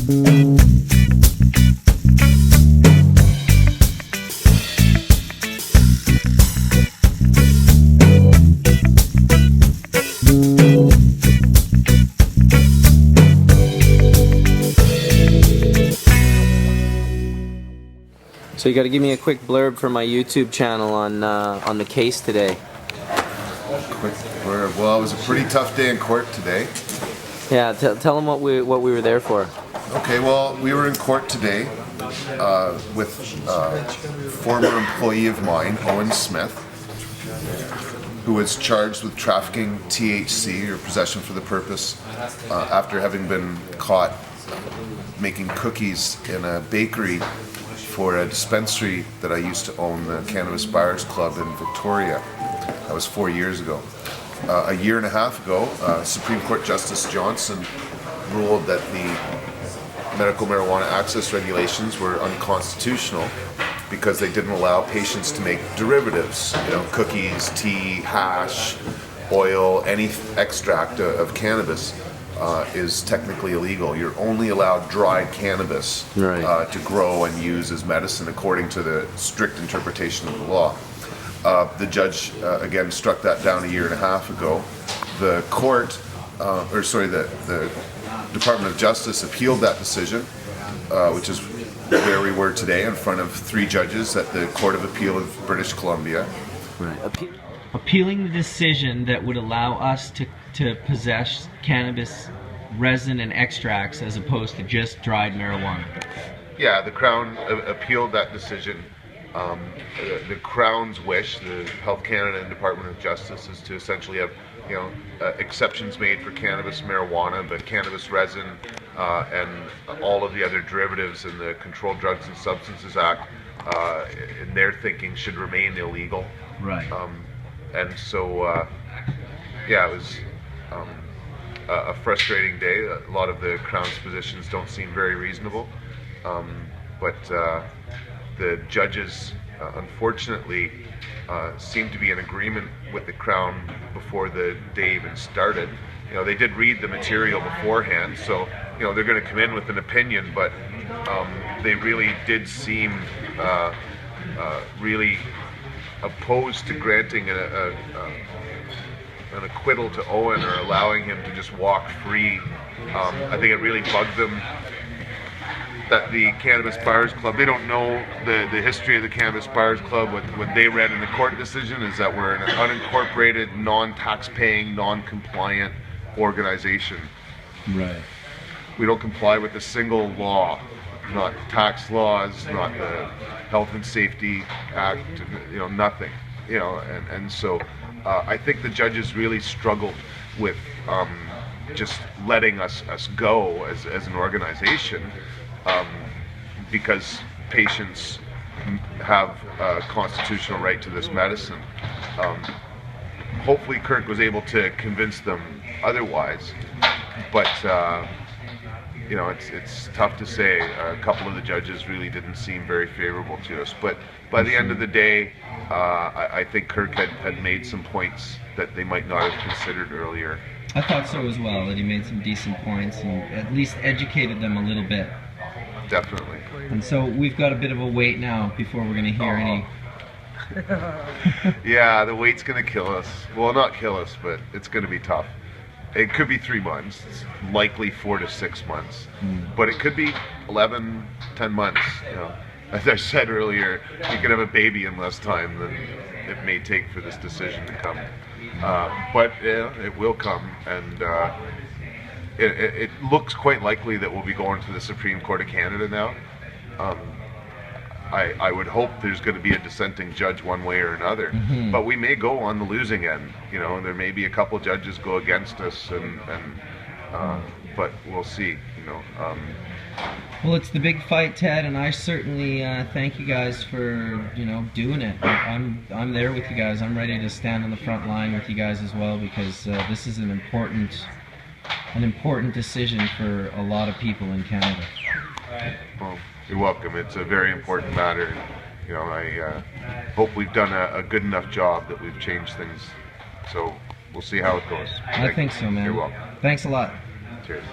So you got to give me a quick blurb for my YouTube channel on the case today. Quick blurb. Well, it was a pretty tough day in court today. Yeah, tell them what we were there for. Okay, well, we were in court today with a former employee of mine, Owen Smith, who was charged with trafficking THC, or possession for the purpose, after having been caught making cookies in a bakery for a dispensary that I used to own, the Cannabis Buyers Club in Victoria. That was 4 years ago. A year and a half ago, Supreme Court Justice Johnson ruled that the medical marijuana access regulations were unconstitutional because they didn't allow patients to make derivatives, cookies, tea, hash, oil, any extract of cannabis. Is technically illegal. You're only allowed dried cannabis to grow and use as medicine according to the strict interpretation of the law. The judge again struck that down a year and a half ago. The court, the Department of Justice appealed that decision, which is where we were today in front of 3 judges at the Court of Appeal of British Columbia. Appealing the decision that would allow us to possess cannabis resin and extracts as opposed to just dried marijuana. Yeah, the Crown appealed that decision. The Crown's wish, the Health Canada and Department of Justice, is to essentially have exceptions made for cannabis, marijuana, but cannabis resin and all of the other derivatives in the Controlled Drugs and Substances Act, in their thinking, should remain illegal. Right. And so, yeah, it was a frustrating day. A lot of the Crown's positions don't seem very reasonable, but the judges, unfortunately, seem to be in agreement with the Crown before the day even started. They did read the material beforehand, so they're going to come in with an opinion, but they really did seem really opposed to granting an acquittal to Owen or allowing him to just walk free. I think it really bugged them that the Cannabis Buyers Club, they don't know the history of the Cannabis Buyers Club. What they read in the court decision is that we're an unincorporated, non-tax-paying, non-compliant organization. Right. We don't comply with a single law, not tax laws, not the Health and Safety Act, nothing. And so I think the judges really struggled with just letting us go as an organization, because patients have a constitutional right to this medicine. Hopefully Kirk was able to convince them otherwise, but it's tough to say. A couple of the judges really didn't seem very favorable to us, but by the end of the day, I think Kirk had made some points that they might not have considered earlier. I thought so as well, that he made some decent points and at least educated them a little bit. Definitely. And so we've got a bit of a wait now before we're going to hear any... Yeah, the wait's going to kill us. Well, not kill us, but it's going to be tough. It could be 3 months. It's likely 4 to 6 months. But it could be 11, 10 months. As I said earlier, you could have a baby in less time than it may take for this decision to come. But it will come, and it looks quite likely that we'll be going to the Supreme Court of Canada now. I would hope there's going to be a dissenting judge one way or another, but we may go on the losing end. There may be a couple judges go against us, but we'll see. Well, it's the big fight, Ted, and I certainly thank you guys for doing it. I'm there with you guys. I'm ready to stand on the front line with you guys as well, because this is an important decision for a lot of people in Canada. Well, you're welcome. It's a very important matter. I hope we've done a good enough job that we've changed things. So we'll see how it goes. I think so, man. You're welcome. Thanks a lot. Cheers.